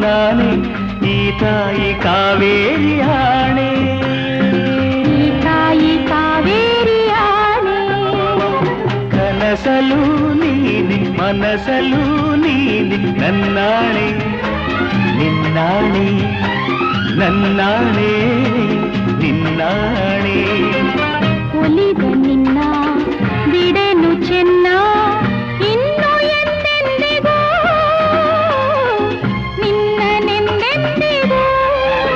ನಾನೇ ಈ ತಾಯಿ ಕಾವೇರಿ ಆಣೆ, ಈ ತಾಯಿ ಕಾವೇರಿ ಆಣೆ. ಕನಸಲು ನೀನೆ ಮನಸಲು ನೀನೆ ನನ್ನಾಣೆ, ನಿನ್ನಾಣೆ ನನ್ನಾಣೆ ನಿನ್ನಾಣೆ.